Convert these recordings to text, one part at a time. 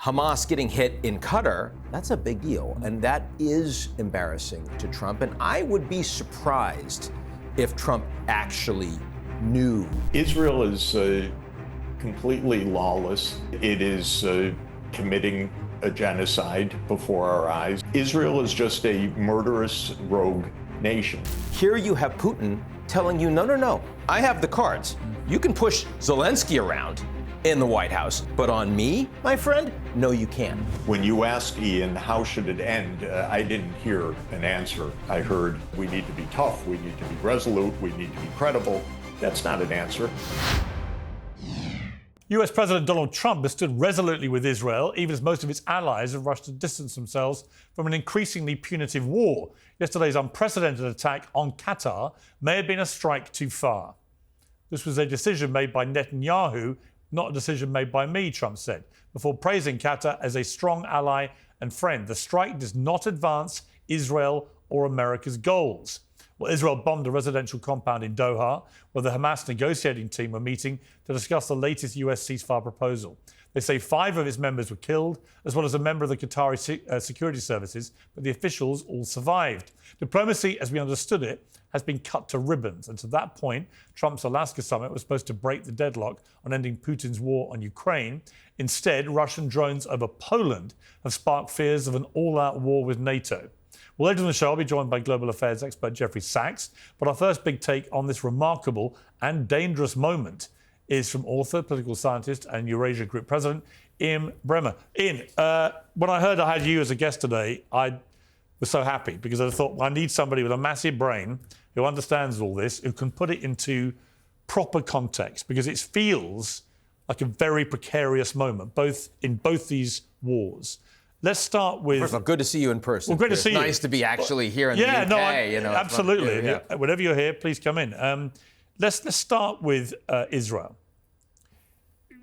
Hamas getting hit in Qatar, that's a big deal. And that is embarrassing to Trump. And I would be surprised if Trump actually knew. Israel is completely lawless. It is committing a genocide before our eyes. Israel is just a murderous rogue nation. Here you have Putin telling you, no, I have the cards. You can push Zelensky around in the White House, but on me, my friend, no, you can't. When you asked Ian, how should it end? I didn't hear an answer. I heard, we need to be tough, we need to be resolute, we need to be credible. That's not an answer. US President Donald Trump has stood resolutely with Israel, even as most of its allies have rushed to distance themselves from an increasingly punitive war. Yesterday's unprecedented attack on Qatar may have been a strike too far. This was a decision made by Netanyahu, not a decision made by me, Trump said, before praising Qatar as a strong ally and friend. The strike does not advance Israel or America's goals. Well, Israel bombed a residential compound in Doha, where the Hamas negotiating team were meeting to discuss the latest US ceasefire proposal. They say 5 of its members were killed, as well as a member of the Qatari security services, but the officials all survived. Diplomacy, as we understood it, has been cut to ribbons. And to that point, Trump's Alaska summit was supposed to break the deadlock on ending Putin's war on Ukraine. Instead, Russian drones over Poland have sparked fears of an all-out war with NATO. Well, later in the show, I'll be joined by global affairs expert Jeffrey Sachs. But our first big take on this remarkable and dangerous moment is from author, political scientist and Eurasia Group President, Ian Bremmer. Ian, when I heard I had you as a guest today, I was so happy because I thought, well, I need somebody with a massive brain who understands all this, who can put it into proper context, because it feels like a very precarious moment, in both these wars. Let's start with... First of all, good to see you in person. Well, great to see you. It's nice to be actually here in the UK. Absolutely. Yeah. Whenever you're here, please come in. Let's start with Israel.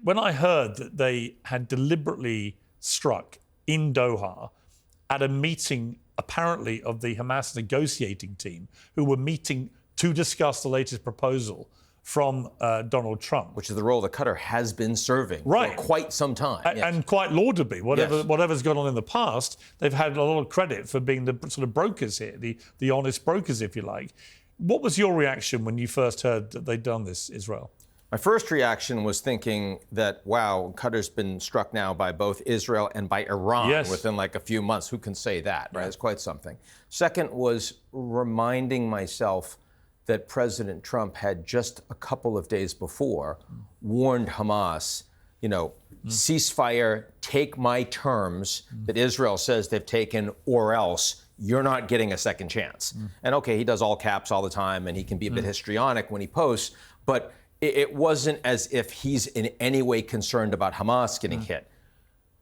When I heard that they had deliberately struck in Doha at a meeting, apparently, of the Hamas negotiating team, who were meeting to discuss the latest proposal from Donald Trump. Which is the role that Qatar has been serving for quite some time. And quite laudably. Whatever's gone on in the past, they've had a lot of credit for being the sort of brokers here, the honest brokers, if you like. What was your reaction when you first heard that they'd done this, Israel? My first reaction was thinking that, wow, Qatar's been struck now by both Israel and by Iran within like a few months. Who can say that, right? It's quite something. Second was reminding myself that President Trump had just a couple of days before warned Hamas, ceasefire, take my terms that Israel says they've taken, or else you're not getting a second chance. And okay, he does all caps all the time, and he can be a bit histrionic when he posts, but it wasn't as if he's in any way concerned about Hamas getting hit.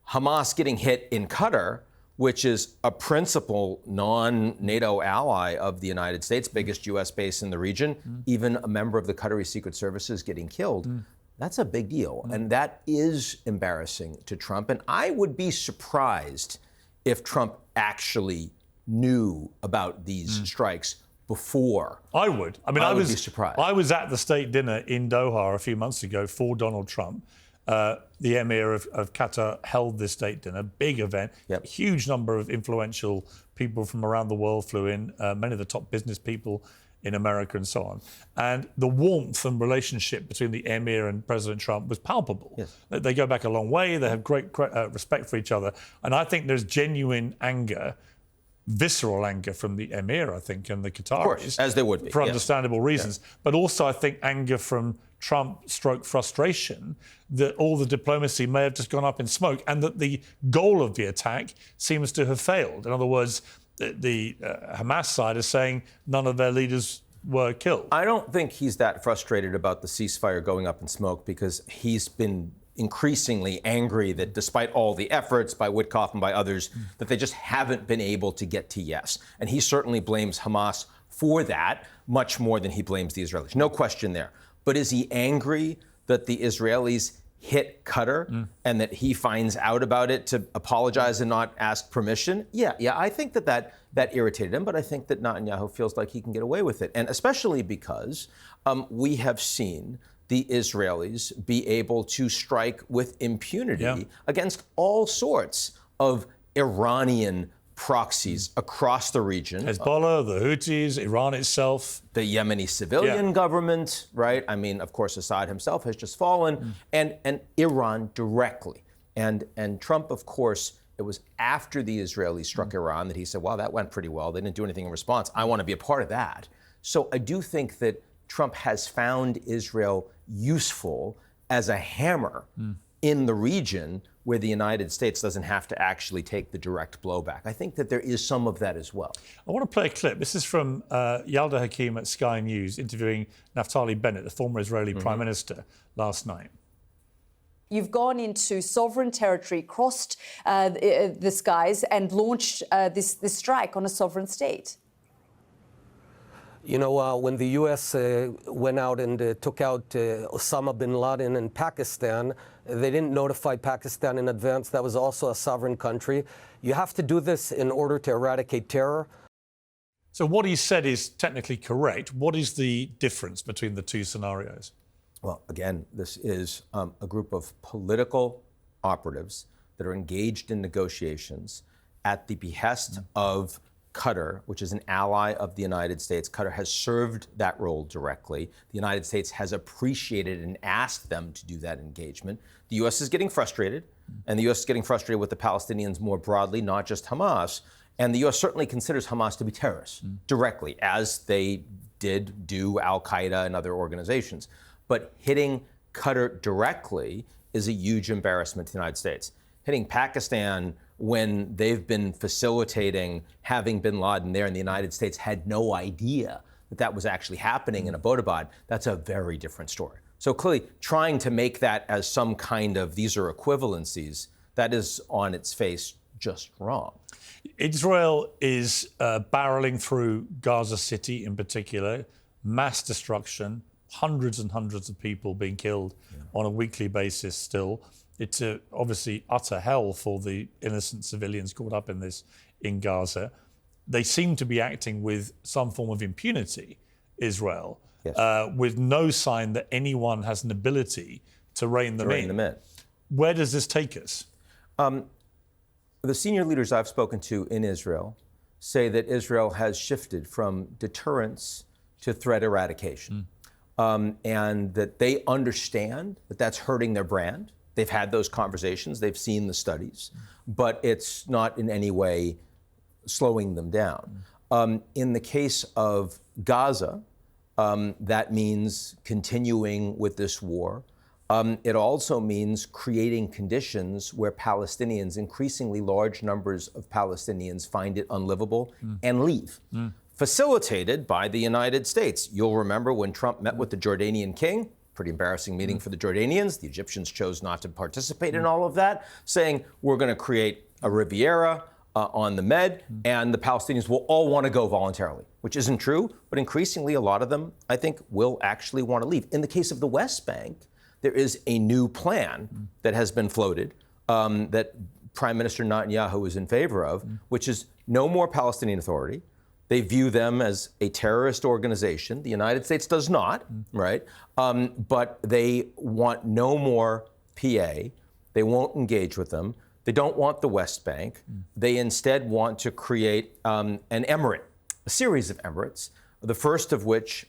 Hamas getting hit in Qatar, which is a principal non-NATO ally of the United States, biggest U.S. base in the region, even a member of the Qatari Secret Services getting killed. That's a big deal. And that is embarrassing to Trump. And I would be surprised if Trump actually knew about these strikes before. I would. I would be surprised. I was at the state dinner in Doha a few months ago for Donald Trump. The Emir of Qatar held this state dinner, big event. Yep. Huge number of influential people from around the world flew in, many of the top business people in America and so on. And the warmth and relationship between the Emir and President Trump was palpable. Yes. They go back a long way. They have great respect for each other. And I think there's genuine anger, visceral anger from the Emir, I think, and the Qataris. Of course, as they would be. For understandable reasons. But also, I think, anger from Trump / frustration that all the diplomacy may have just gone up in smoke and that the goal of the attack seems to have failed. In other words, the Hamas side is saying none of their leaders were killed. I don't think he's that frustrated about the ceasefire going up in smoke, because he's been increasingly angry that despite all the efforts by Witkoff and by others, that they just haven't been able to get to yes. And he certainly blames Hamas for that, much more than he blames the Israelis. No question there. But is he angry that the Israelis hit Qatar and that he finds out about it to apologize and not ask permission? Yeah, I think that irritated him, but I think that Netanyahu feels like he can get away with it. And especially because we have seen the Israelis be able to strike with impunity against all sorts of Iranian proxies across the region. Hezbollah, the Houthis, Iran itself. The Yemeni civilian government, right? I mean, of course, Assad himself has just fallen, and Iran directly. And Trump, of course, it was after the Israelis struck Iran that he said, well, that went pretty well. They didn't do anything in response. I want to be a part of that. So I do think that Trump has found Israel useful as a hammer in the region where the United States doesn't have to actually take the direct blowback. I think that there is some of that as well. I want to play a clip. This is from Yalda Hakim at Sky News interviewing Naftali Bennett, the former Israeli Prime Minister, last night. You've gone into sovereign territory, crossed the skies and launched this strike on a sovereign state. You know, when the U.S. went out and took out Osama bin Laden in Pakistan, they didn't notify Pakistan in advance. That was also a sovereign country. You have to do this in order to eradicate terror. So what he said is technically correct. What is the difference between the two scenarios? Well, again, this is a group of political operatives that are engaged in negotiations at the behest of Qatar, which is an ally of the United States. Qatar has served that role directly. The United States has appreciated and asked them to do that engagement. The U.S. is getting frustrated, and the U.S. is getting frustrated with the Palestinians more broadly, not just Hamas. And the U.S. certainly considers Hamas to be terrorists directly, as they did do Al-Qaeda and other organizations. But hitting Qatar directly is a huge embarrassment to the United States. Hitting Pakistan when they've been facilitating having bin Laden there and the United States had no idea that that was actually happening in Abbottabad, that's a very different story. So clearly trying to make that as some kind of these are equivalencies, that is on its face just wrong. Israel is barreling through Gaza City in particular, mass destruction, hundreds and hundreds of people being killed on a weekly basis still. It's obviously utter hell for the innocent civilians caught up in this in Gaza. They seem to be acting with some form of impunity, Israel, with no sign that anyone has an ability to rein them in. Where does this take us? The senior leaders I've spoken to in Israel say that Israel has shifted from deterrence to threat eradication, and that they understand that that's hurting their brand. They've had those conversations, they've seen the studies, but it's not in any way slowing them down. In the case of Gaza, that means continuing with this war. It also means creating conditions where Palestinians, increasingly large numbers of Palestinians, find it unlivable and leave. Facilitated by the United States. You'll remember when Trump met with the Jordanian king, pretty embarrassing meeting for the Jordanians. The Egyptians chose not to participate in all of that, saying we're going to create a Riviera on the Med, and the Palestinians will all want to go voluntarily, which isn't true, but increasingly a lot of them, I think, will actually want to leave. In the case of the West Bank, there is a new plan that has been floated that Prime Minister Netanyahu is in favor of, which is no more Palestinian Authority. They view them as a terrorist organization. The United States does not, right? But they want no more PA. They won't engage with them. They don't want the West Bank. They instead want to create an emirate, a series of emirates, the first of which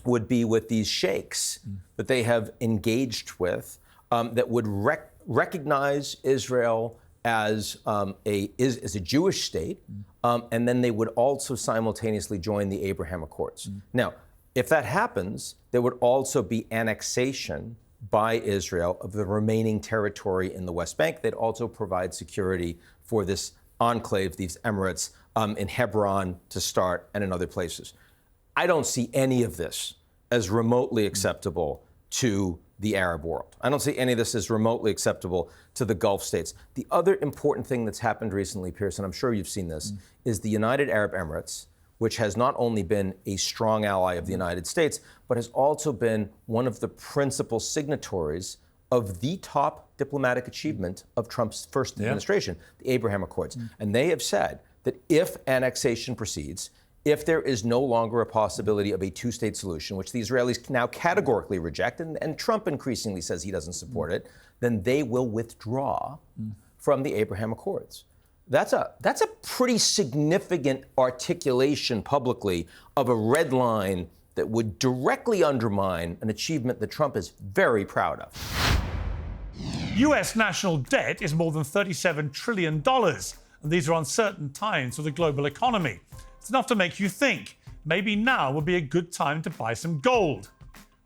would be with these sheikhs that they have engaged with that would recognize Israel as a Jewish state, and then they would also simultaneously join the Abraham Accords. Now, if that happens, there would also be annexation by Israel of the remaining territory in the West Bank. They'd also provide security for this enclave, these emirates, in Hebron to start and in other places. I don't see any of this as remotely acceptable to the Arab world. I don't see any of this as remotely acceptable to the Gulf states. The other important thing that's happened recently, Piers, and I'm sure you've seen this, is the United Arab Emirates, which has not only been a strong ally of the United States, but has also been one of the principal signatories of the top diplomatic achievement of Trump's first administration, the Abraham Accords. And they have said that if annexation proceeds, if there is no longer a possibility of a two-state solution, which the Israelis now categorically reject, and Trump increasingly says he doesn't support it, then they will withdraw from the Abraham Accords. That's a pretty significant articulation publicly of a red line that would directly undermine an achievement that Trump is very proud of. US national debt is more than $37 trillion, and these are uncertain times for the global economy. It's enough to make you think, maybe now would be a good time to buy some gold.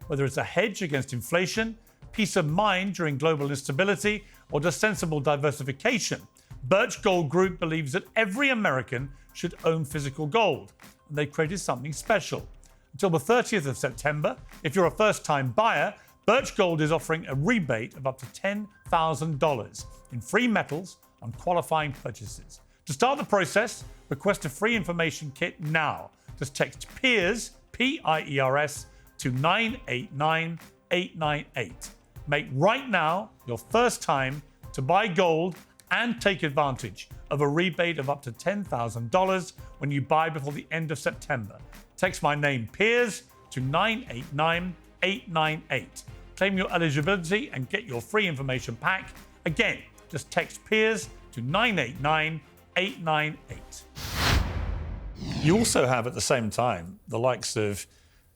Whether it's a hedge against inflation, peace of mind during global instability, or just sensible diversification, Birch Gold Group believes that every American should own physical gold, and they've created something special. Until the 30th of September, if you're a first-time buyer, Birch Gold is offering a rebate of up to $10,000 in free metals on qualifying purchases. To start the process, request a free information kit now. Just text Piers, P-I-E-R-S, to 989898. Make right now your first time to buy gold and take advantage of a rebate of up to $10,000 when you buy before the end of September. Text my name, Piers, to 989898. Claim your eligibility and get your free information pack. Again, just text Piers to 989898. You also have at the same time the likes of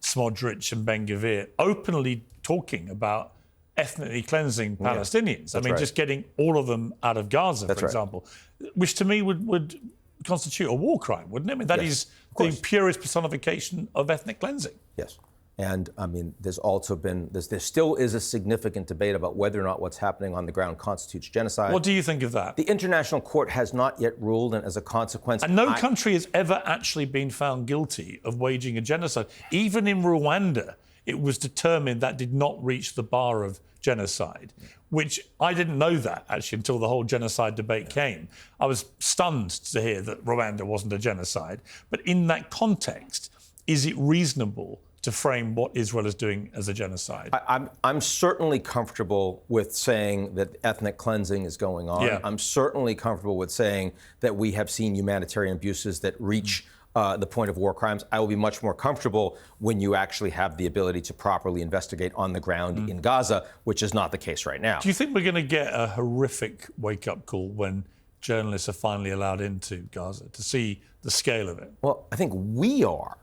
Smotrich and Ben-Gvir openly talking about ethnically cleansing Palestinians. I mean, right. just getting all of them out of Gaza, for example, which to me would constitute a war crime, wouldn't it? I mean, that is the purest personification of ethnic cleansing. Yes. And I mean, there's also been, there still is a significant debate about whether or not what's happening on the ground constitutes genocide. What do you think of that? The International Court has not yet ruled, and as a consequence... And no country has ever actually been found guilty of waging a genocide. Even in Rwanda, it was determined that did not reach the bar of genocide, which I didn't know that, actually, until the whole genocide debate came. I was stunned to hear that Rwanda wasn't a genocide. But in that context, is it reasonable to frame what Israel is doing as a genocide? I'm certainly comfortable with saying that ethnic cleansing is going on. Yeah. I'm certainly comfortable with saying that we have seen humanitarian abuses that reach the point of war crimes. I will be much more comfortable when you actually have the ability to properly investigate on the ground in Gaza, which is not the case right now. Do you think we're going to get a horrific wake-up call when journalists are finally allowed into Gaza to see the scale of it? Well, I think we are.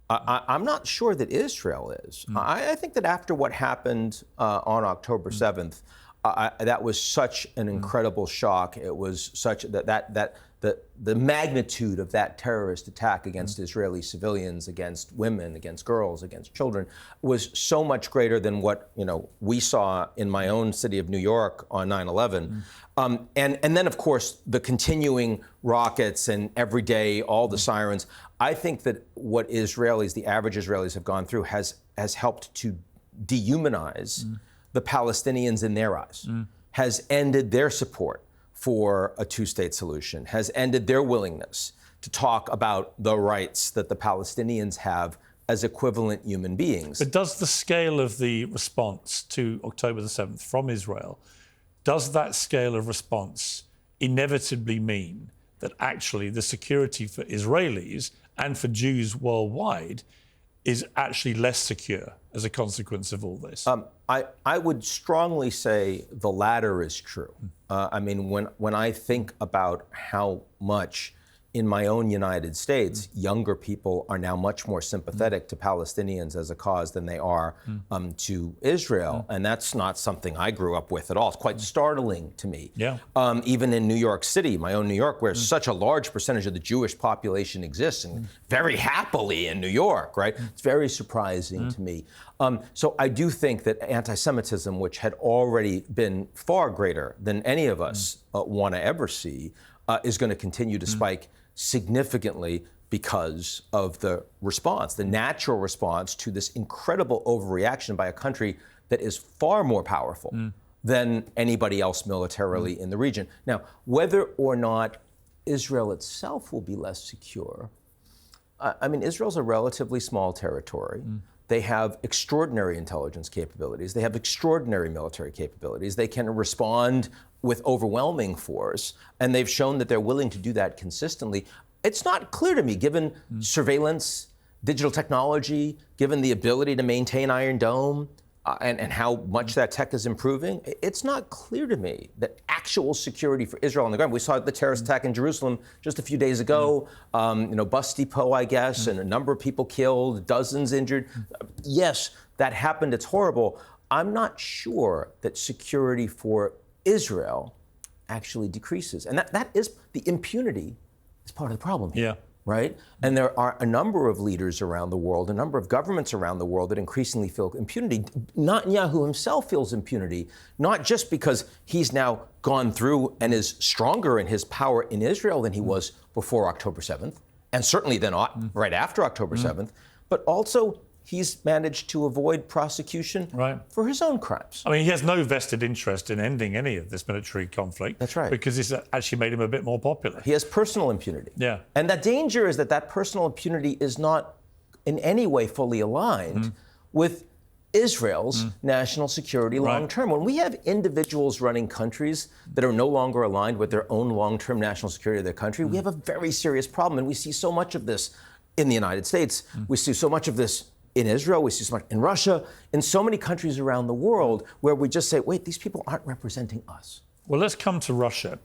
I'm not sure that Israel is. I think that after what happened on October 7th, that was such an incredible shock. It was such that the magnitude of that terrorist attack against Israeli civilians, against women, against girls, against children, was so much greater than what we saw in my own city of New York on 9/11. And then, of course, the continuing rockets and every day all the sirens. I think that what Israelis, the average Israelis, have gone through has helped to dehumanize the Palestinians in their eyes, has ended their support for a two-state solution, has ended their willingness to talk about the rights that the Palestinians have as equivalent human beings. But does the scale of the response to October the 7th from Israel, does that scale of response inevitably mean that actually the security for Israelis and for Jews worldwide is actually less secure as a consequence of all this? I would strongly say the latter is true. I mean, when I think about how much in my own United States, younger people are now much more sympathetic to Palestinians as a cause than they are to Israel. And that's not something I grew up with at all. It's quite startling to me. Yeah. Even in New York City, my own New York, where such a large percentage of the Jewish population exists, and very happily in New York, right? It's very surprising to me. So I do think that anti-Semitism, which had already been far greater than any of us want to ever see, is going to continue to spike significantly because of the response, the natural response to this incredible overreaction by a country that is far more powerful than anybody else militarily in the region. Now, whether or not Israel itself will be less secure, I mean, Israel's a relatively small territory. They have extraordinary intelligence capabilities. They have extraordinary military capabilities. They can respond with overwhelming force, and they've shown that they're willing to do that consistently. It's not clear to me, given surveillance, digital technology, given the ability to maintain Iron Dome, and how much that tech is improving, it's not clear to me that actual security for Israel on the ground. We saw the terrorist attack in Jerusalem just a few days ago, bus depot, I guess, and a number of people killed, dozens injured. Yes, that happened. It's horrible. I'm not sure that security for Israel actually decreases. And that is, the impunity is part of the problem here. Yeah. Right? And there are a number of leaders around the world, a number of governments around the world that increasingly feel impunity. Netanyahu himself feels impunity, not just because he's now gone through and is stronger in his power in Israel than he was before October 7th, and certainly then right after October 7th, but also he's managed to avoid prosecution for his own crimes. I mean, he has no vested interest in ending any of this military conflict. That's right. Because it's actually made him a bit more popular. He has personal impunity. Yeah. And the danger is that personal impunity is not in any way fully aligned with Israel's national security long-term. When we have individuals running countries that are no longer aligned with their own long-term national security of their country, we have a very serious problem. And we see so much of this in the United States. We see so much of this in Israel, we see so much in Russia, in so many countries around the world where we just say, wait, these people aren't representing us. Well, let's come to Russia.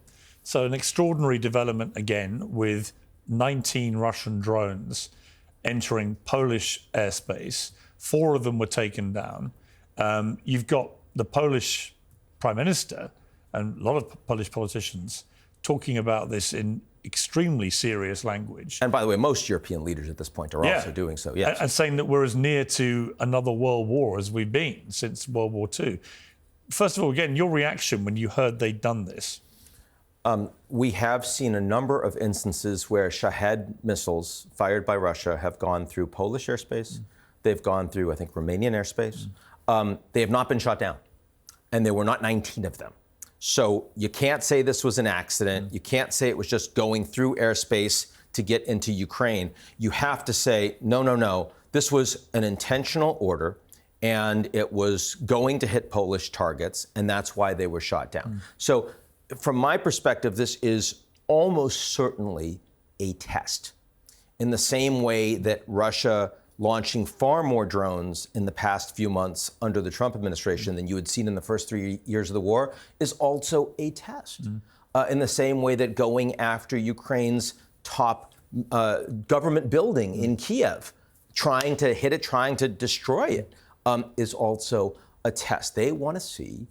So an extraordinary development again with 19 Russian drones entering Polish airspace. 4 of them were taken down. You've got the Polish Prime Minister and a lot of Polish politicians talking about this in extremely serious language. And by the way, most European leaders at this point are also doing so, yes. And saying that we're as near to another world war as we've been since World War II. First of all, again, your reaction when you heard they'd done this? We have seen a number of instances where Shahed missiles fired by Russia have gone through Polish airspace. They've gone through, I think, Romanian airspace. They have not been shot down. And there were not 19 of them. So you can't say this was an accident. You can't say it was just going through airspace to get into Ukraine. You have to say, no. This was an intentional order, and it was going to hit Polish targets, and that's why they were shot down. So from my perspective, this is almost certainly a test. In the same way that Russia launching far more drones in the past few months under the Trump administration than you had seen in the first 3 years of the war is also a test. In the same way that going after Ukraine's top government building in Kiev, trying to hit it, trying to destroy it, is also a test. They want to see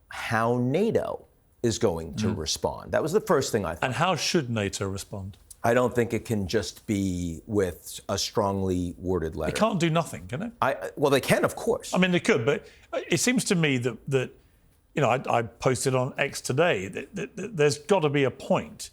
how NATO is going to respond. That was the first thing I thought. And how should NATO respond? I don't think it can just be with a strongly worded letter. It can't do nothing, can it? Well, they can, of course. I mean, they could, but it seems to me that I posted on X today that there's got to be a point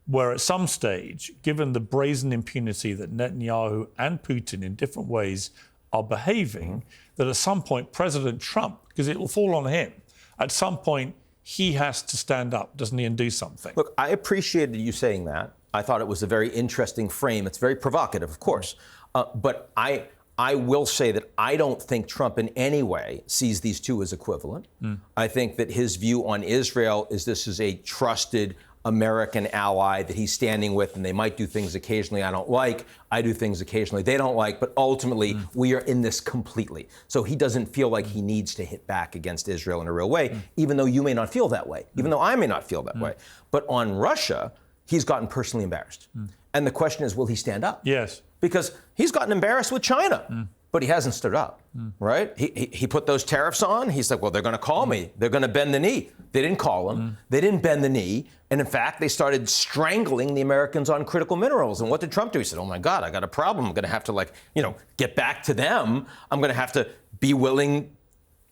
where at some stage, given the brazen impunity that Netanyahu and Putin in different ways are behaving, that at some point President Trump, because it will fall on him, at some point he has to stand up, doesn't he, and do something. Look, I appreciated you saying that. I thought it was a very interesting frame. It's very provocative, of course. But I will say that I don't think Trump in any way sees these two as equivalent. I think that his view on Israel is this is a trusted American ally that he's standing with, and they might do things occasionally I don't like. I do things occasionally they don't like, but ultimately we are in this completely. So he doesn't feel like he needs to hit back against Israel in a real way, even though you may not feel that way, even though I may not feel that way. But on Russia, he's gotten personally embarrassed. And the question is, will he stand up? Yes. Because he's gotten embarrassed with China, but he hasn't stood up, right? He put those tariffs on. He's like, well, they're going to call me. They're going to bend the knee. They didn't call him. They didn't bend the knee. And in fact, they started strangling the Americans on critical minerals. And what did Trump do? He said, oh, my God, I got a problem. I'm going to have to, get back to them. I'm going to have to be willing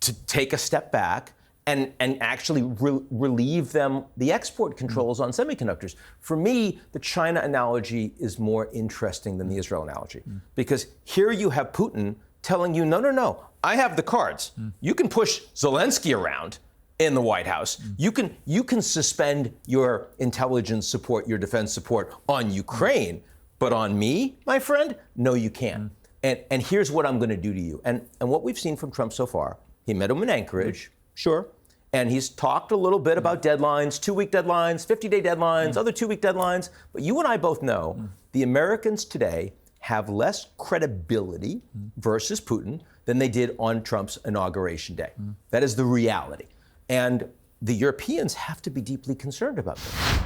to take a step back and actually relieve them the export controls on semiconductors. For me, the China analogy is more interesting than the Israel analogy. Because here you have Putin telling you, no, I have the cards. You can push Zelensky around in the White House. You can suspend your intelligence support, your defense support on Ukraine, but on me, my friend, no, you can't. And here's what I'm going to do to you. And what we've seen from Trump so far, he met him in Anchorage, sure. And he's talked a little bit about deadlines, 2-week deadlines, 50-day deadlines, other 2-week deadlines. But you and I both know the Americans today have less credibility versus Putin than they did on Trump's inauguration day. That is the reality. And the Europeans have to be deeply concerned about this.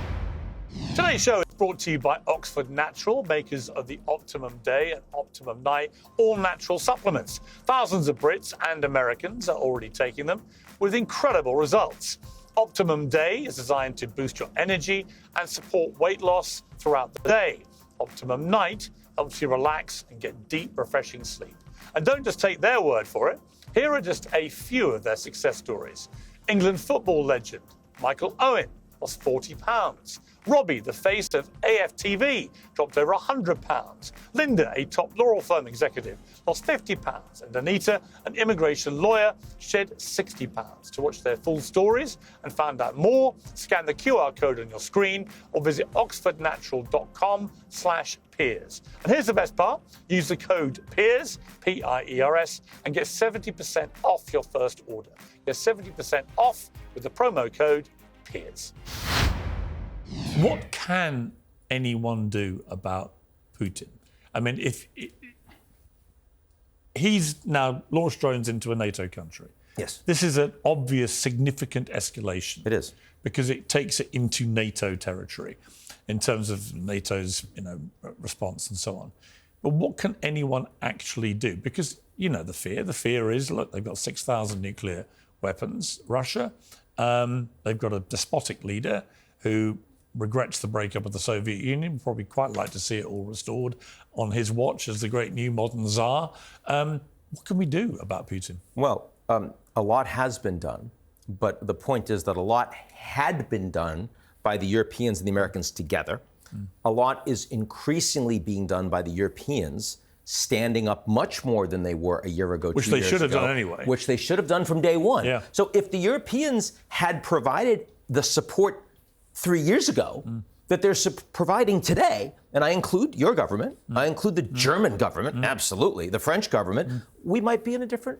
Today's show is brought to you by Oxford Natural, makers of the Optimum Day and Optimum Night all-natural supplements. Thousands of Brits and Americans are already taking them with incredible results. Optimum Day is designed to boost your energy and support weight loss throughout the day. Optimum Night helps you relax and get deep, refreshing sleep. And don't just take their word for it. Here are just a few of their success stories. England football legend Michael Owen lost 40 pounds. Robbie, the face of AFTV, dropped over 100 pounds. Linda, a top law firm executive, lost 50 pounds. And Anita, an immigration lawyer, shed 60 pounds. To watch their full stories and find out more, scan the QR code on your screen or visit oxfordnatural.com/Piers. And here's the best part. Use the code Piers, P-I-E-R-S, and get 70% off your first order. Get 70% off with the promo code Piers. What can anyone do about Putin? I mean, if he's now launched drones into a NATO country. Yes. This is an obvious, significant escalation. It is. Because it takes it into NATO territory in terms of NATO's, response and so on. But what can anyone actually do? Because, the fear is, look, they've got 6,000 nuclear weapons, Russia. They've got a despotic leader who regrets the breakup of the Soviet Union, probably quite like to see it all restored on his watch as the great new modern Tsar. What can we do about Putin? Well, a lot has been done, but the point is that a lot had been done by the Europeans and the Americans together. A lot is increasingly being done by the Europeans, standing up much more than they were a year ago, which 2 they years should have ago, done anyway. Which they should have done from day one. Yeah. So if the Europeans had provided the support 3 years ago that they're providing today, and I include your government, I include the German government, absolutely, the French government, we might be in a different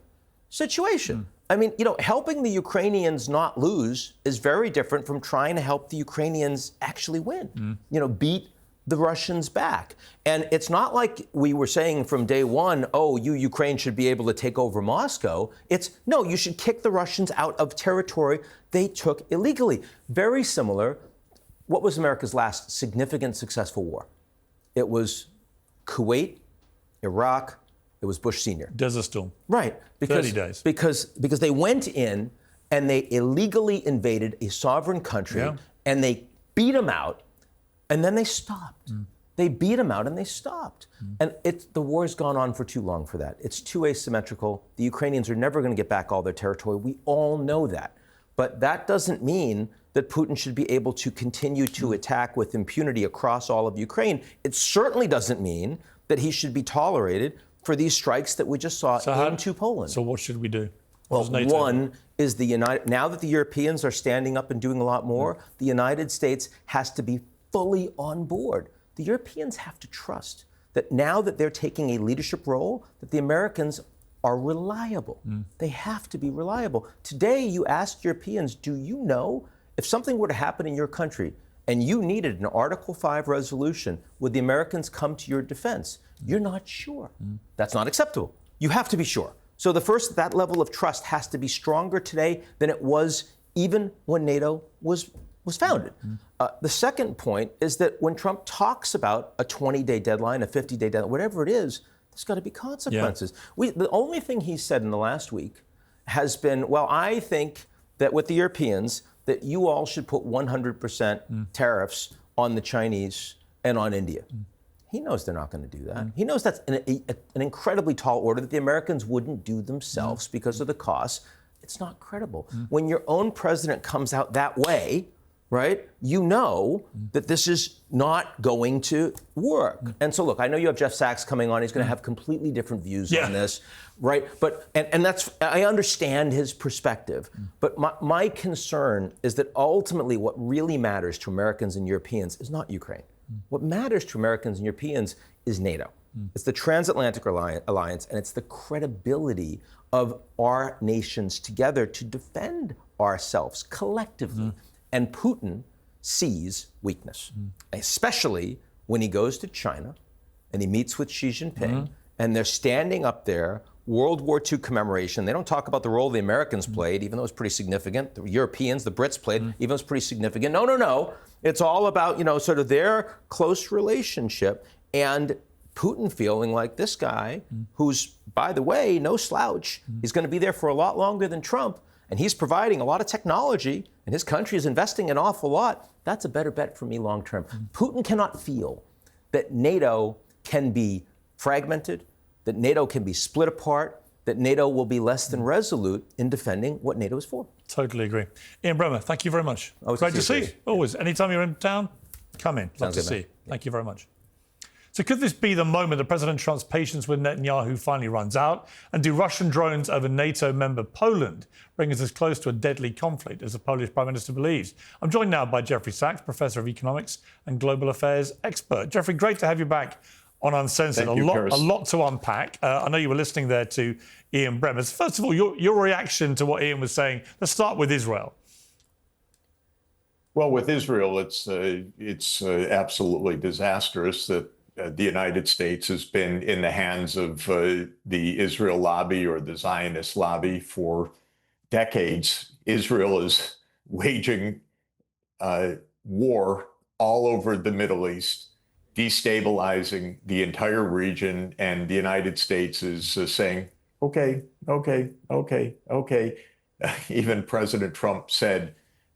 situation. I mean, helping the Ukrainians not lose is very different from trying to help the Ukrainians actually win, beat the Russians back. And it's not like we were saying from day one, Ukraine should be able to take over Moscow. It's, no, you should kick the Russians out of territory they took illegally. Very similar. What was America's last significant successful war? It was Kuwait, Iraq, it was Bush Sr. Desert Storm. Right. 30 days. Because they went in and they illegally invaded a sovereign country and they beat them out and then they stopped. They beat them out and they stopped. And the war's gone on for too long for that. It's too asymmetrical. The Ukrainians are never going to get back all their territory. We all know that. But that doesn't mean that Putin should be able to continue to attack with impunity across all of Ukraine. It certainly doesn't mean that he should be tolerated for these strikes that we just saw into Poland. So what should we do? Well, one is now that the Europeans are standing up and doing a lot more, the United States has to be fully on board. The Europeans have to trust that now that they're taking a leadership role, that the Americans are reliable. They have to be reliable. Today, you ask Europeans, do you know if something were to happen in your country and you needed an Article 5 resolution, would the Americans come to your defense? You're not sure. That's not acceptable. You have to be sure. So that level of trust has to be stronger today than it was even when NATO was founded. The second point is that when Trump talks about a 20-day deadline, a 50-day deadline, whatever it is, there's got to be consequences. The only thing he said in the last week has been, well, I think that with the Europeans, that you all should put 100% tariffs on the Chinese and on India. He knows they're not going to do that. He knows that's an incredibly tall order that the Americans wouldn't do themselves because of the costs. It's not credible. When your own president comes out that way, right, you know that this is not going to work. And so, look, I know you have Jeff Sachs coming on. He's going to have completely different views on this, right? But and that's, I understand his perspective. But my concern is that ultimately what really matters to Americans and Europeans is not Ukraine. What matters to Americans and Europeans is NATO. It's the transatlantic alliance, and it's the credibility of our nations together to defend ourselves collectively. And Putin sees weakness, especially when he goes to China and he meets with Xi Jinping and they're standing up there, World War II commemoration. They don't talk about the role the Americans played, even though it was pretty significant. The Europeans, the Brits played, even though it was pretty significant. No. It's all about, sort of their close relationship and Putin feeling like this guy, who's, by the way, no slouch, he's going to be there for a lot longer than Trump, and he's providing a lot of technology, and his country is investing an awful lot. That's a better bet for me long term. Putin cannot feel that NATO can be fragmented, that NATO can be split apart, that NATO will be less than resolute in defending what NATO is for. Totally agree. Ian Bremmer, thank you very much. Great to see you. Always. Anytime you're in town, come in. Love to see you. Thank you very much. So could this be the moment that President Trump's patience with Netanyahu finally runs out? And do Russian drones over NATO member Poland bring us as close to a deadly conflict as the Polish Prime Minister believes? I'm joined now by Jeffrey Sachs, Professor of Economics and Global Affairs expert. Jeffrey, great to have you back on Uncensored. Thank you, a lot to unpack. I know you were listening there to Ian Bremmer. First of all, your reaction to what Ian was saying. Let's start with Israel. Well, with Israel, it's absolutely disastrous that the United States has been in the hands of the Israel lobby or the Zionist lobby for decades. Israel is waging war all over the Middle East, destabilizing the entire region, and the United States is saying, okay. Even President Trump said,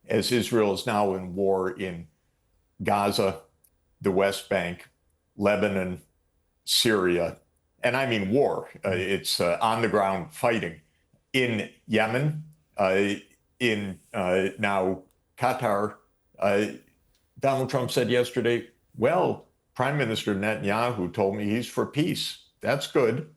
as Israel is now in war in Gaza, the West Bank, Lebanon, Syria, and I mean war. It's on the ground fighting in Yemen, in now Qatar. Donald Trump said yesterday, well, Prime Minister Netanyahu told me he's for peace. That's good.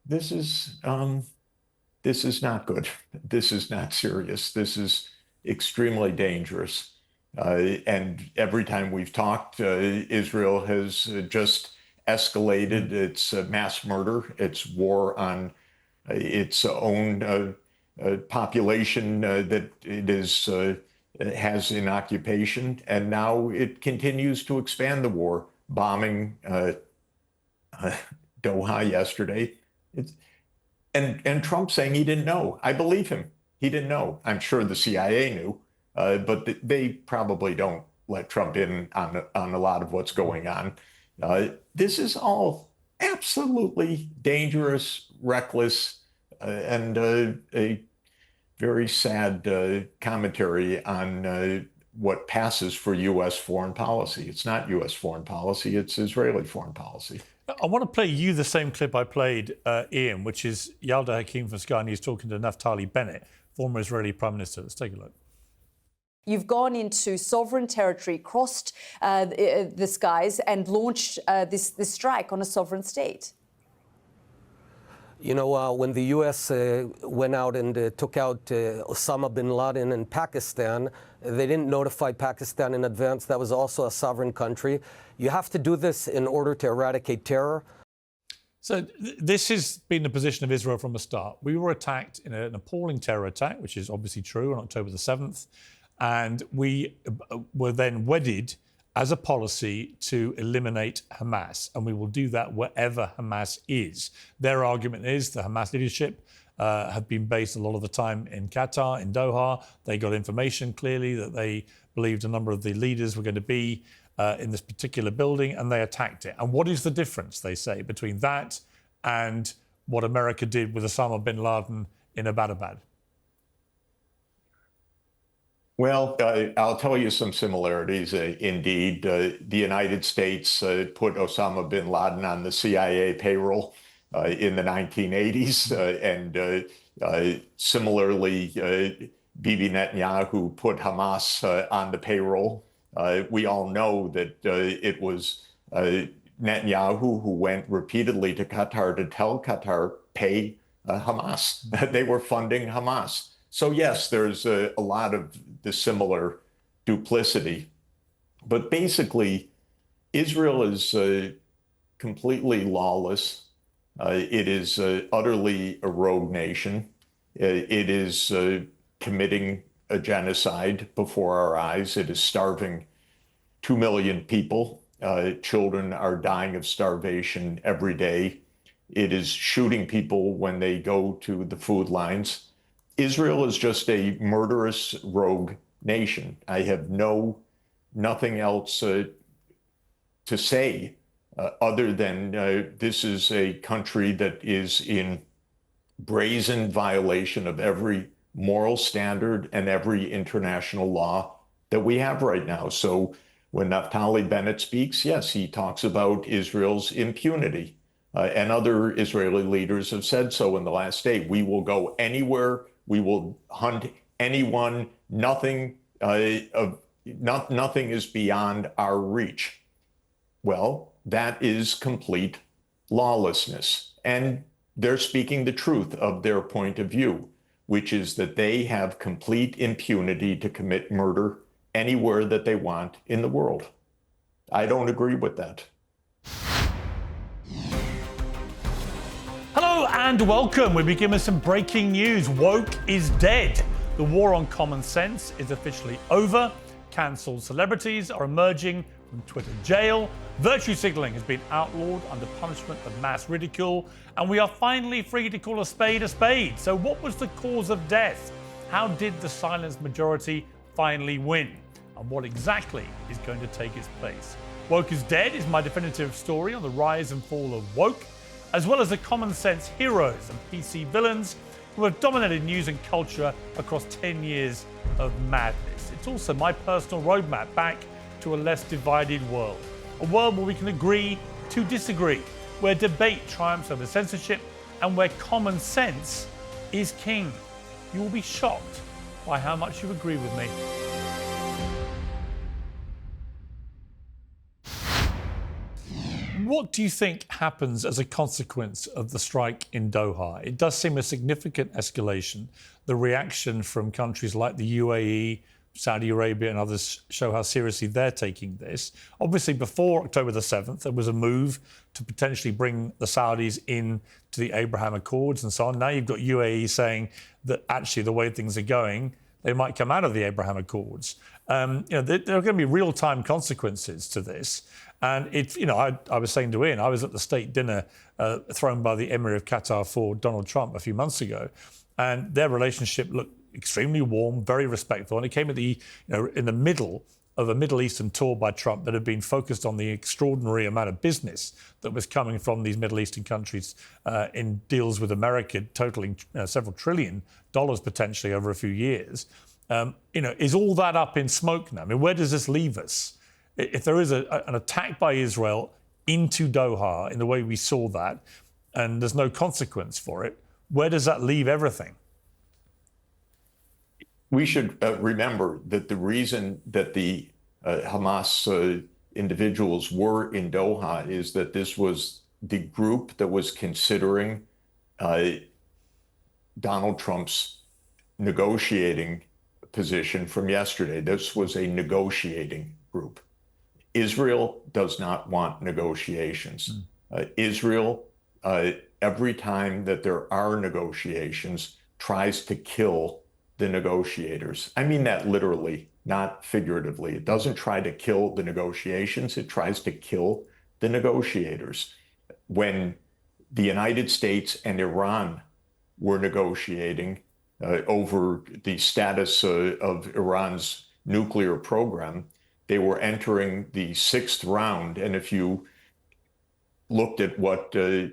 This is not good. This is not serious. This is extremely dangerous. And every time we've talked, Israel has just escalated its mass murder, its war on its own population that it has in occupation. And now it continues to expand the war, bombing Doha yesterday. And Trump saying he didn't know. I believe him. He didn't know. I'm sure the CIA knew. But they probably don't let Trump in on a lot of what's going on. This is all absolutely dangerous, reckless, and a very sad commentary on what passes for U.S. foreign policy. It's not U.S. foreign policy, it's Israeli foreign policy. I want to play you the same clip I played Ian, which is Yalda Hakim from Sky News talking to Naftali Bennett, former Israeli Prime Minister. Let's take a look. You've gone into sovereign territory, crossed the skies and launched this strike on a sovereign state. When the U.S. went out and took out Osama bin Laden in Pakistan, they didn't notify Pakistan in advance. That was also a sovereign country. You have to do this in order to eradicate terror. So this has been the position of Israel from the start. We were attacked in an appalling terror attack, which is obviously true, on October the 7th. And we were then wedded as a policy to eliminate Hamas. And we will do that wherever Hamas is. Their argument is the Hamas leadership have been based a lot of the time in Qatar, in Doha. They got information clearly that they believed a number of the leaders were going to be in this particular building, and they attacked it. And what is the difference, they say, between that and what America did with Osama bin Laden in Abbottabad? Well, I'll tell you some similarities. Indeed, the United States put Osama bin Laden on the CIA payroll in the 1980s. And similarly, Bibi Netanyahu put Hamas on the payroll. We all know that it was Netanyahu who went repeatedly to Qatar to tell Qatar, pay Hamas. They were funding Hamas. So yes, there's a lot of the similar duplicity. But basically, Israel is completely lawless. It is utterly a rogue nation. It is committing a genocide before our eyes. It is starving 2 million people. Children are dying of starvation every day. It is shooting people when they go to the food lines. Israel is just a murderous rogue nation. I have nothing else to say other than this is a country that is in brazen violation of every moral standard and every international law that we have right now. So when Naftali Bennett speaks, yes, he talks about Israel's impunity. And other Israeli leaders have said so in the last day. We will go anywhere. We will hunt anyone. Nothing is beyond our reach. Well, that is complete lawlessness. And they're speaking the truth of their point of view, which is that they have complete impunity to commit murder anywhere that they want in the world. I don't agree with that. Hello and welcome. We begin with some breaking news. Woke is dead. The war on common sense is officially over. Cancelled celebrities are emerging from Twitter jail. Virtue signaling has been outlawed under punishment of mass ridicule. And we are finally free to call a spade a spade. So what was the cause of death? How did the silenced majority finally win? And what exactly is going to take its place? Woke is dead is my definitive story on the rise and fall of woke, as well as the common sense heroes and PC villains who have dominated news and culture across 10 years of madness. It's also my personal roadmap back to a less divided world. A world where we can agree to disagree, where debate triumphs over censorship, and where common sense is king. You will be shocked by how much you agree with me. What do you think happens as a consequence of the strike in Doha? It does seem a significant escalation. The reaction from countries like the UAE, Saudi Arabia and others show how seriously they're taking this. Obviously, before October the 7th, there was a move to potentially bring the Saudis in to the Abraham Accords and so on. Now you've got UAE saying that actually the way things are going, they might come out of the Abraham Accords. There are going to be real-time consequences to this. And it's, I was saying to Ian, I was at the state dinner thrown by the Emir of Qatar for Donald Trump a few months ago, and their relationship looked extremely warm, very respectful, and it came at in the middle of a Middle Eastern tour by Trump that had been focused on the extraordinary amount of business that was coming from these Middle Eastern countries in deals with America, totaling several $1 trillion potentially over a few years. Is all that up in smoke now? I mean, where does this leave us? If there is an attack by Israel into Doha in the way we saw that, and there's no consequence for it, where does that leave everything? We should remember that the reason that the Hamas individuals were in Doha is that this was the group that was considering Donald Trump's negotiating position from yesterday. This was a negotiating group. Israel does not want negotiations. Israel, every time that there are negotiations, tries to kill the negotiators. I mean that literally, not figuratively. It doesn't try to kill the negotiations, it tries to kill the negotiators. When the United States and Iran were negotiating over the status of Iran's nuclear program, they were entering the 6th round. And if you looked at what the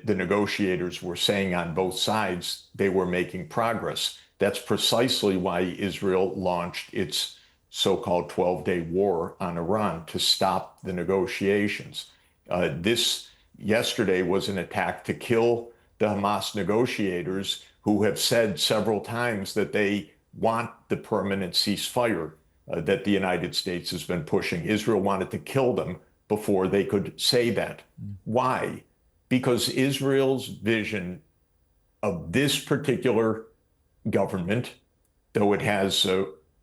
negotiators were saying on both sides, they were making progress. That's precisely why Israel launched its so-called 12-day war on Iran, to stop the negotiations. This yesterday was an attack to kill the Hamas negotiators, who have said several times that they want the permanent ceasefire that the United States has been pushing. Israel wanted to kill them before they could say that. Why? Because Israel's vision of this particular government, though it has,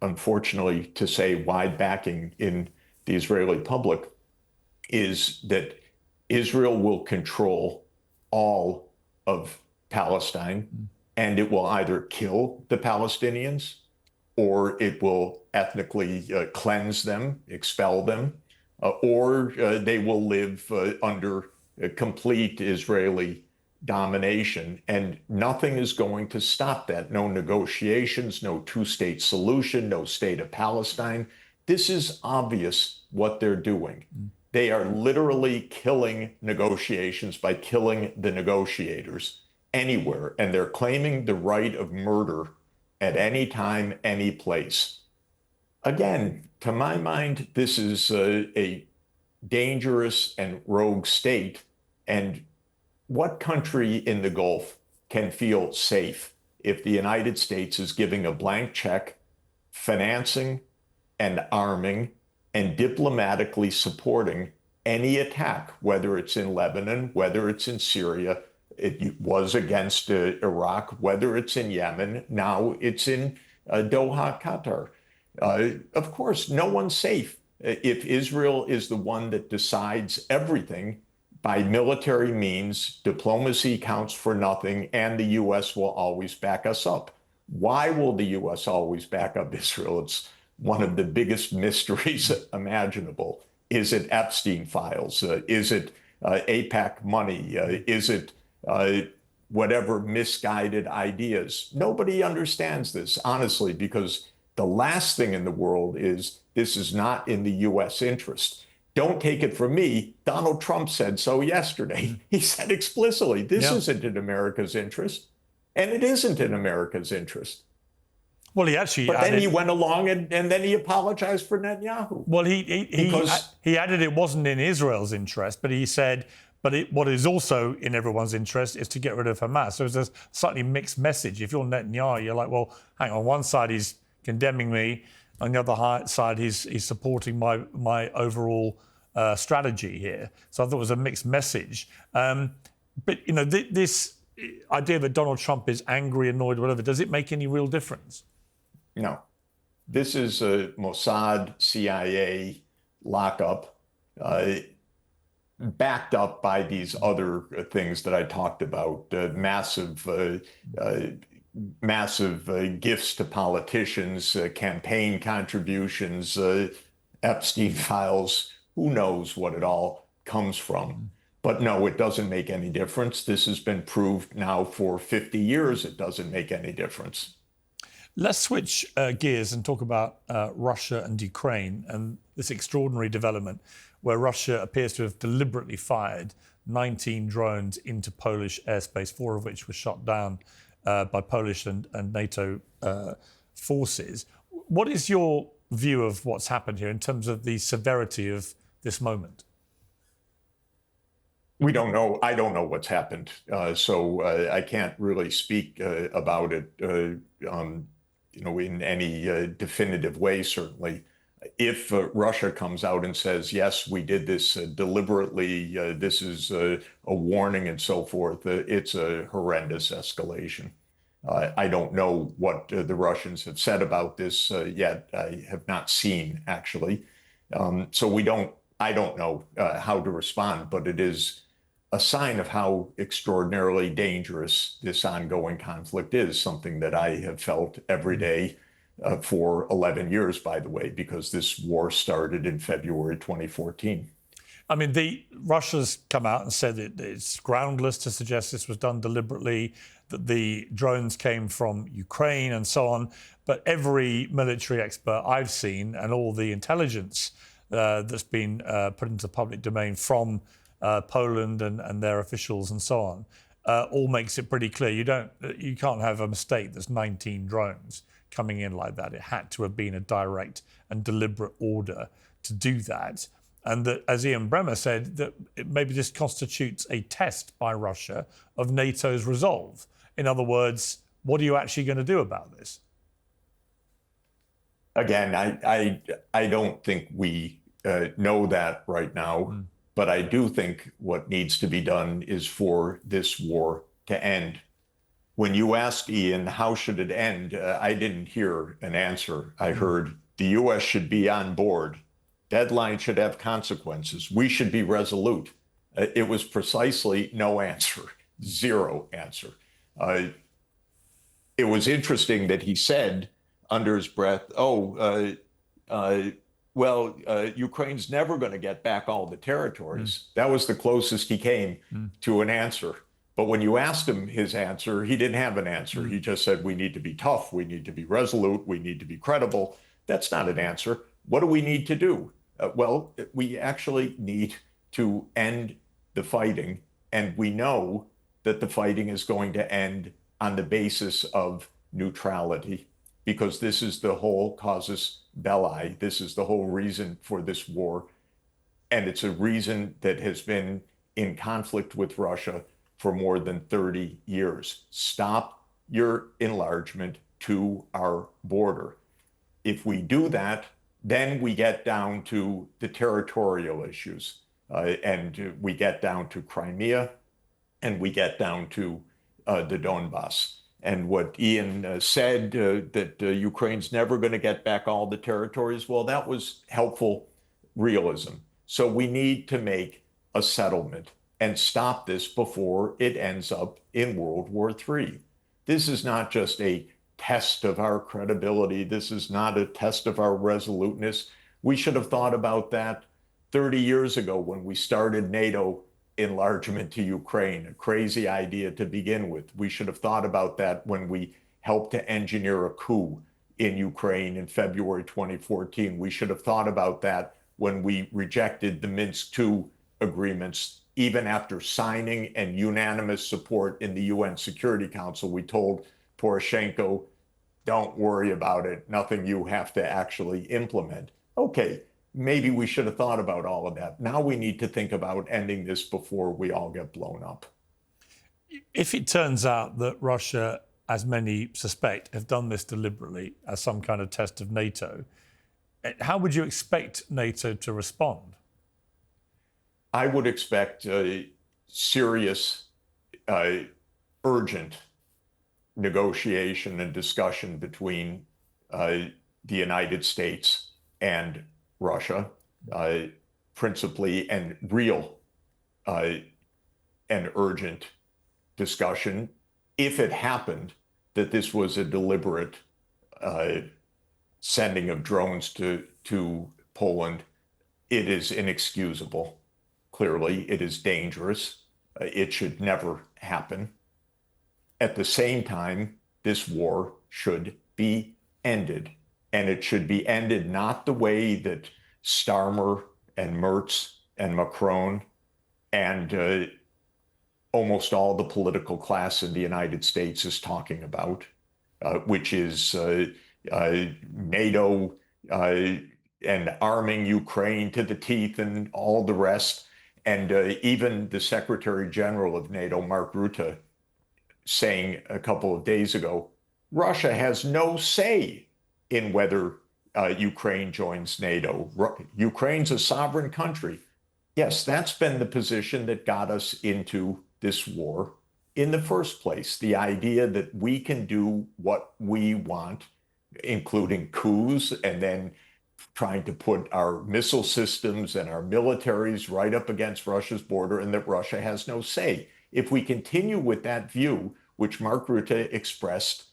unfortunately to say, wide backing in the Israeli public, is that Israel will control all of Palestine and it will either kill the Palestinians or it will ethnically cleanse them, expel them, or they will live under complete Israeli domination. And nothing is going to stop that. No negotiations, no two-state solution, no state of Palestine. This is obvious what they're doing. They are literally killing negotiations by killing the negotiators anywhere. And they're claiming the right of murder at any time, any place. Again, to my mind, this is a dangerous and rogue state. And what country in the Gulf can feel safe if the United States is giving a blank check, financing and arming and diplomatically supporting any attack, whether it's in Lebanon, whether it's in Syria? It was against Iraq, whether it's in Yemen, now it's in Doha, Qatar. Of course, no one's safe if Israel is the one that decides everything by military means. Diplomacy counts for nothing, and the U.S. will always back us up. Why will the U.S. always back up Israel? It's one of the biggest mysteries imaginable. Is it Epstein files? Is it AIPAC money? Is it whatever misguided ideas? Nobody understands this, honestly, because the last thing in the world is this is not in the U.S. interest. Don't take it from me. Donald Trump said so yesterday. He said explicitly, this isn't in America's interest. And it isn't in America's interest. Well, he actually But then he went along and then he apologized for Netanyahu. Well, he added it wasn't in Israel's interest, but he said, what is also in everyone's interest is to get rid of Hamas. So it's a slightly mixed message. If you're Netanyahu, you're like, well, hang on, one side he's condemning me, on the other side he's supporting my overall strategy here. So I thought it was a mixed message. But you know, this idea that Donald Trump is angry, annoyed, whatever, does it make any real difference? No. This is a Mossad, CIA lockup, backed up by these other things that I talked about, massive gifts to politicians, campaign contributions, Epstein files. Who knows what it all comes from? But no, it doesn't make any difference. This has been proved now for 50 years. It doesn't make any difference. Let's switch gears and talk about Russia and Ukraine and this extraordinary development where Russia appears to have deliberately fired 19 drones into Polish airspace, 4 of which were shot down by Polish and NATO forces. What is your view of what's happened here in terms of the severity of this moment? We don't know. I don't know what's happened. So I can't really speak about it, in any definitive way, certainly. If Russia comes out and says, yes, we did this deliberately, this is a warning and so forth, it's a horrendous escalation. I don't know what the Russians have said about this yet. I have not seen, actually. So I don't know how to respond, but it is a sign of how extraordinarily dangerous this ongoing conflict is, something that I have felt every day for 11 years, by the way, because this war started in February 2014. I mean, Russia's come out and said it's groundless to suggest this was done deliberately, that the drones came from Ukraine and so on. But every military expert I've seen and all the intelligence that's been put into the public domain from Poland and their officials and so on, all makes it pretty clear. You can't have a mistake. There's 19 drones coming in like that. It had to have been a direct and deliberate order to do that. And that, as Ian Bremmer said, that maybe this constitutes a test by Russia of NATO's resolve. In other words, what are you actually going to do about this? Again, I don't think we know that right now. But I do think what needs to be done is for this war to end. When you asked Ian, how should it end? I didn't hear an answer. I heard the U.S. should be on board. Deadline should have consequences. We should be resolute. It was precisely no answer, zero answer. it was interesting that he said under his breath, Ukraine's never going to get back all the territories. That was the closest he came to an answer. But when you asked him his answer, he didn't have an answer. He just said, we need to be tough, we need to be resolute, we need to be credible. That's not an answer. What do we need to do? We actually need to end the fighting. And we know that the fighting is going to end on the basis of neutrality, because this is the whole casus belli. This is the whole reason for this war. And it's a reason that has been in conflict with Russia for more than 30 years. Stop your enlargement to our border. If we do that, then we get down to the territorial issues, and we get down to Crimea, and we get down to the Donbass. And what Ian said, that Ukraine's never going to get back all the territories, well, that was helpful realism. So we need to make a settlement and stop this before it ends up in World War III. This is not just a test of our credibility. This is not a test of our resoluteness. We should have thought about that 30 years ago when we started NATO enlargement to Ukraine, a crazy idea to begin with. We should have thought about that when we helped to engineer a coup in Ukraine in February 2014. We should have thought about that when we rejected the Minsk II agreements. Even after signing and unanimous support in the UN Security Council, we told Poroshenko, don't worry about it, nothing you have to actually implement. Okay, maybe we should have thought about all of that. Now we need to think about ending this before we all get blown up. If it turns out that Russia, as many suspect, have done this deliberately as some kind of test of NATO, how would you expect NATO to respond? I would expect serious, urgent negotiation and discussion between the United States and Russia, principally, and real and urgent discussion. If it happened that this was a deliberate sending of drones to Poland, it is inexcusable. Clearly, it is dangerous. It should never happen. At the same time, this war should be ended. And it should be ended not the way that Starmer and Merz and Macron and almost all the political class in the United States is talking about, which is NATO and arming Ukraine to the teeth and all the rest. And even the Secretary General of NATO, Mark Rutte, saying a couple of days ago, Russia has no say in whether Ukraine joins NATO. Ukraine's a sovereign country. Yes, that's been the position that got us into this war in the first place. The idea that we can do what we want, including coups, and then trying to put our missile systems and our militaries right up against Russia's border, and that Russia has no say. If we continue with that view, which Mark Rutte expressed,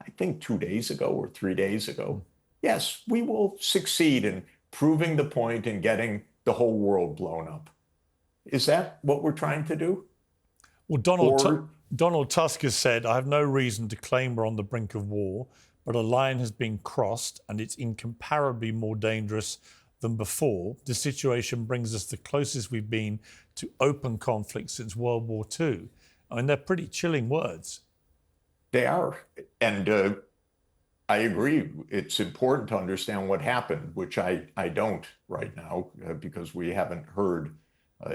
I think 2 days ago or 3 days ago, yes, we will succeed in proving the point and getting the whole world blown up. Is that what we're trying to do? Well, Donald Tusk has said, I have no reason to claim we're on the brink of war, but a line has been crossed and it's incomparably more dangerous than before. The situation brings us the closest we've been to open conflict since World War II. I mean, they're pretty chilling words. They are. And I agree. It's important to understand what happened, which I don't right now, because we haven't heard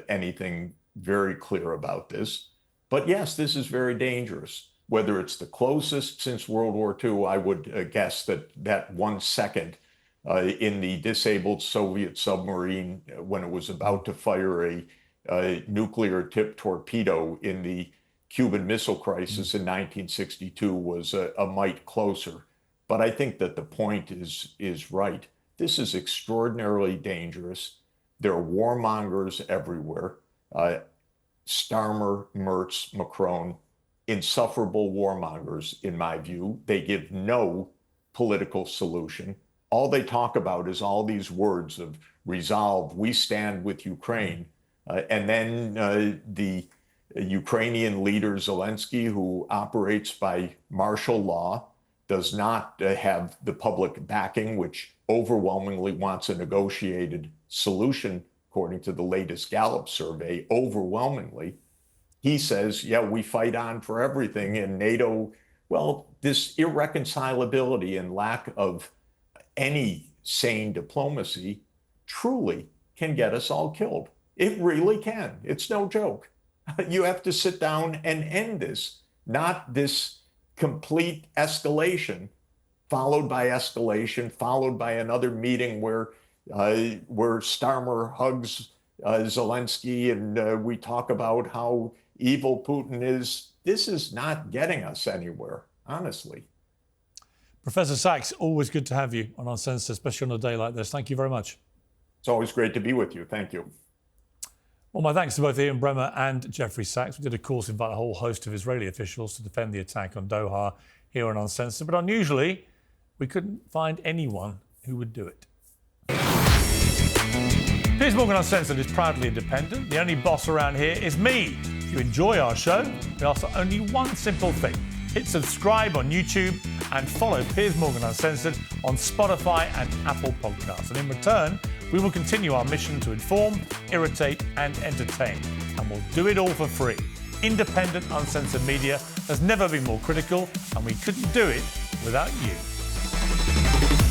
anything very clear about this. But yes, this is very dangerous. Whether it's the closest since World War II, I would guess that 1 second in the disabled Soviet submarine when it was about to fire a nuclear-tipped torpedo in the Cuban Missile Crisis in 1962 was a mite closer. But I think that the point is right. This is extraordinarily dangerous. There are warmongers everywhere. Starmer, Merz, Macron, insufferable warmongers, in my view. They give no political solution. All they talk about is all these words of resolve, we stand with Ukraine. And then the Ukrainian leader Zelensky, who operates by martial law, does not have the public backing, which overwhelmingly wants a negotiated solution, according to the latest Gallup survey, overwhelmingly. He says, yeah, we fight on for everything. And NATO, well, this irreconcilability and lack of any sane diplomacy truly can get us all killed. It really can. It's no joke. You have to sit down and end this, not this complete escalation, followed by escalation, followed by another meeting where Starmer hugs Zelensky and we talk about how evil Putin is. This is not getting us anywhere, honestly. Professor Sachs, always good to have you on Uncensored, especially on a day like this. Thank you very much. It's always great to be with you. Thank you. Well, my thanks to both Ian Bremmer and Jeffrey Sachs. We did, of course, invite a whole host of Israeli officials to defend the attack on Doha here on Uncensored, but unusually, we couldn't find anyone who would do it. Piers Morgan Uncensored is proudly independent. The only boss around here is me. If you enjoy our show, we ask for only one simple thing. Hit subscribe on YouTube and follow Piers Morgan Uncensored on Spotify and Apple Podcasts. And in return, we will continue our mission to inform, irritate and entertain. And we'll do it all for free. Independent, uncensored media has never been more critical, and we couldn't do it without you.